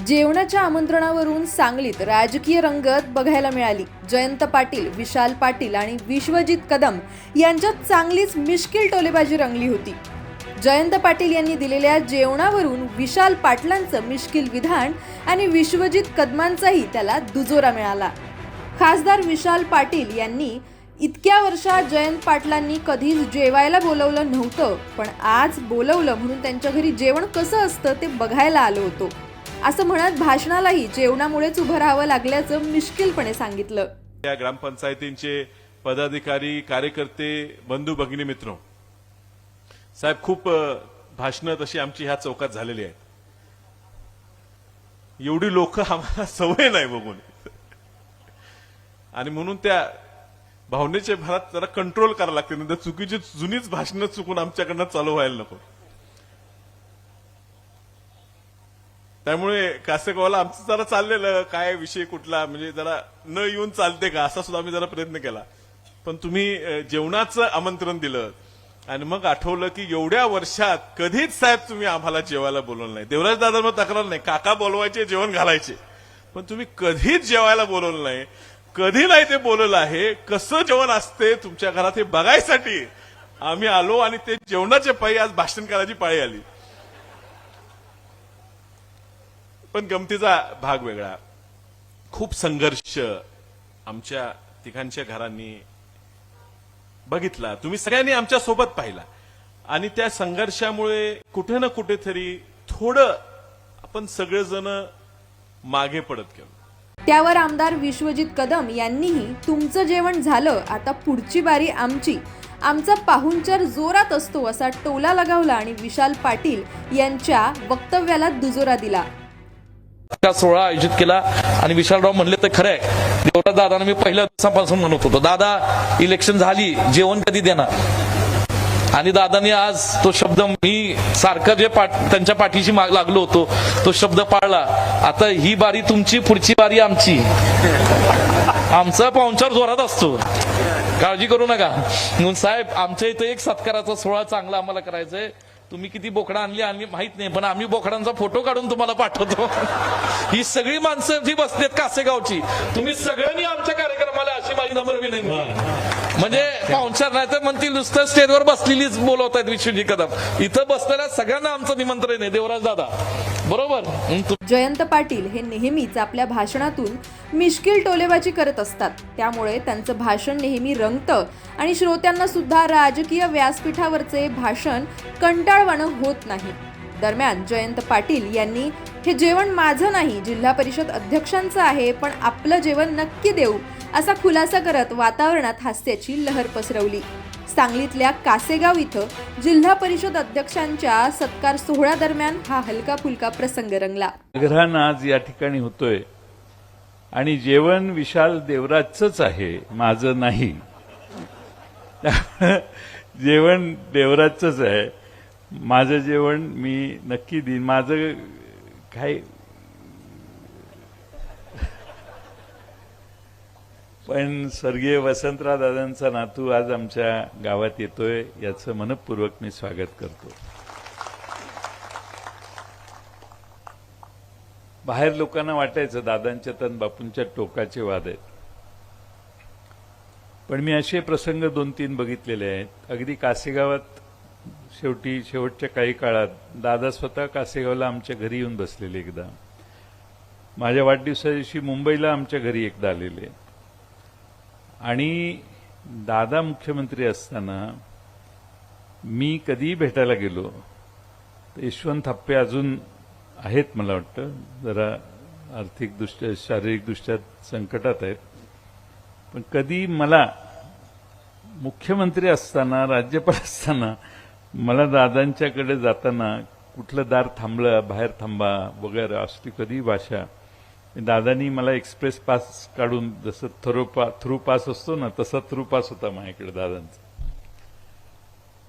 जेवणाच्या आमंत्रणावरून सांगलीत राजकीय रंगत बघायला मिळाली। जयंत पाटील, विशाल पाटील आणि विश्वजित कदम यांच्यात चांगलीच मिश्किल टोलेबाजी रंगली होती। जयंत पाटील यांनी दिलेल्या जेवणावरून विशाल पाटलांचं मिश्किल विधान आणि विश्वजित कदमांचाही त्याला दुजोरा मिळाला। खासदार विशाल पाटील यांनी इतक्या वर्षात जयंत पाटलांनी कधीच जेवायला बोलवलं नव्हतं, पण आज बोलवलं म्हणून त्यांच्या घरी जेवण कसं असतं ते बघायला आलो होतो असं म्हणत भाषणालाही जेवणामुळेच उभं राहावं लागल्याचं मिश्किलपणे सांगितलं। या ग्रामपंचायतींचे पदाधिकारी, कार्यकर्ते, बंधू भगिनी मित्र साहेब, खूप भाषणं तशी आमची ह्या चौकात झालेली आहेत। एवढी लोक आम्हाला सवय नाही बघून, आणि म्हणून त्या भावनेच्या भरात जरा कंट्रोल करावं लागते, नंतर चुकीची जुनीच भाषणं चुकून आमच्याकडनं चालू व्हायला नको। त्यामुळे कासेगावला आमचं जरा चाललेलं काय विषय कुठला, म्हणजे जरा न येऊन चालते का असा सुद्धा आम्ही जरा प्रयत्न केला, पण तुम्ही जेवणाचं आमंत्रण दिलं आणि मग आठवलं की एवढ्या वर्षात कधीच साहेब तुम्ही आम्हाला जेवायला बोलवलं नाही। देवराज दादा मग तक्रार नाही, काका बोलवायचे, जेवण घालायचे, पण तुम्ही कधीच जेवायला बोलवलं नाही, कधी नाही ते बोलवलं आहे। कसं जेवण असते तुमच्या घरात हे बघायसाठी आम्ही आलो, आणि ते जेवणाच्या पायी आज भाषण करायची पाळी आली। पण गमतीचा भाग वेगळा, खूप संघर्ष आमच्या तिघांच्या घरांनी बघितला, तुम्ही सगळ्यांनी आमच्या सोबत पाहिला, आणि त्या संघर्षामुळे कुठे ना कुठेतरी थोडं आपण सगळेजण मागे पडत गेलो। त्यावर आमदार विश्वजित कदम यांनीही तुमचं जेवण झालं, आता पुढची बारी आमची, आमचा पाहुणचार जोरात असतो असा टोला लगावला आणि विशाल पाटील यांच्या वक्तव्याला दुजोरा दिला। सोहळा आयोजित केला आणि विशालराव म्हणले तर खरंय, देवराज दादांना मी पहिल्या दिवसापासून म्हणत होतो, दादा इलेक्शन झाली, जेवण कधी देणार? आणि दादांनी आज तो शब्द, मी सारखं जे त्यांच्या पाठीशी लागलो होतो तो शब्द पाळला। आता ही बारी तुमची, पुढची बारी आमची, आमचा पाहुणचार जोरात असतो, काळजी करू नका। म्हणून साहेब, आमच्या इथं एक सत्काराचा सोहळा चांगला आम्हाला करायचंय। तुम्ही किती बोकडा आणली माहित नाही, पण आम्ही बोकडांचा फोटो काढून तुम्हाला पाठवतो। ही सगळी माणसं जी बसलेत कासेगावची, तुम्ही सगळ्यांनी आमच्या कार्यक्रमाला अशी माझी नम्र विनंती, म्हणजे पाहुणचार नाही तर म्हणतील नुसतं स्टेजवर बसलेलीच बोलवतायत विश्वजित कदम, इथं बसलेल्या सगळ्यांना आमचं निमंत्रण आहे, देवराज दादा बरोबर। जयंत पाटील हे नेहमीच आपल्या भाषणातून मिश्किल टोलेबाजी करत असतात, त्यामुळे त्यांचं भाषण नेहमी रंगतं आणि श्रोत्यांना सुद्धा राजकीय व्यासपीठावरचे भाषण कंटाळवाणं होत नाही। दरम्यान जयंत पाटील यांनी हे जेवण माझं नाही, जिल्हा परिषद अध्यक्षांचं आहे, पण आपलं जेवण नक्की देऊ असा खुलासा करत वातावरणात हास्याची लहर पसरवली। सांगलीतल्या कासेगाव इथं जिल्हा परिषद अध्यक्षांच्या सत्कार सोहळ्यादरम्यान हा हलका फुलका प्रसंग रंगला। आग्रहानं आज या ठिकाणी होतोय, आणि जेवण विशाल देवराजचंच आहे, माझं नाही। जेवण देवराजचंच आहे, माझं जेवण मी नक्की देईन। माझं काय, पण स्वर्गीय वसंतराव दादांचा नातू आज आमच्या गावात येतोय, याचं मनपूर्वक मी स्वागत करतो। बाहेर लोकांना वाटायचं दादांच्या तन बापूंच्या टोकाचे वाद आहेत, पण मी असे प्रसंग 2-3 बघितलेले आहेत। अगदी कासेगावात शेवटच्या काही काळात दादा स्वतः कासेगावला आमच्या घरी येऊन बसलेले, एकदा माझ्या वाढदिवसा दिवशी मुंबईला आमच्या घरी एकदा आलेले, आणि दादा मुख्यमंत्री असताना मी कधीही भेटायला गेलो तर यशवंत थप्पे अजून आहेत, मला वाटतं जरा आर्थिकदृष्ट्या शारीरिकदृष्ट्या संकटात आहेत, पण कधी मला मुख्यमंत्री असताना, राज्यपाल असताना मला दादांच्याकडे जाताना कुठलं दार थांबलं, बाहेर थांबा वगैरे असती कधी भाषा, दादांनी मला एक्सप्रेस पास काढून, जसं थ्रू पास असतो ना तसा थ्रू पास होता माझ्याकडे दादांचा,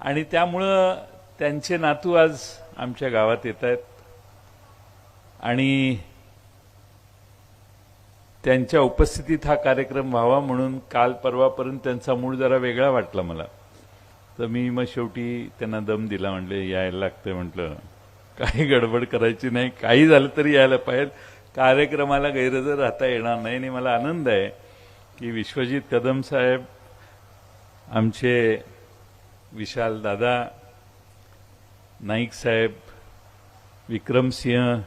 आणि त्यामुळं त्यांचे नातू आज आमच्या गावात येत आहेत, आणि त्यांच्या उपस्थितीत हा कार्यक्रम व्हावा म्हणून काल परवापर्यंत त्यांचा मूड जरा वेगळा वाटला मला, तर मी मग शेवटी त्यांना दम दिला, म्हणले यायला लागतंय म्हटलं, काही गडबड करायची नाही, काही झालं तरी यायला पाहिजे. कार्यक्रमाला गैरहजर राहता येणार नाही. आणि मला आनंद आहे की विश्वजित कदम साहेब, आमचे विशाल दादा, नाईक साहेब, विक्रमसिंह,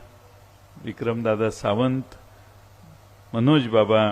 विक्रमदादा सावंत, मनोज बाबा,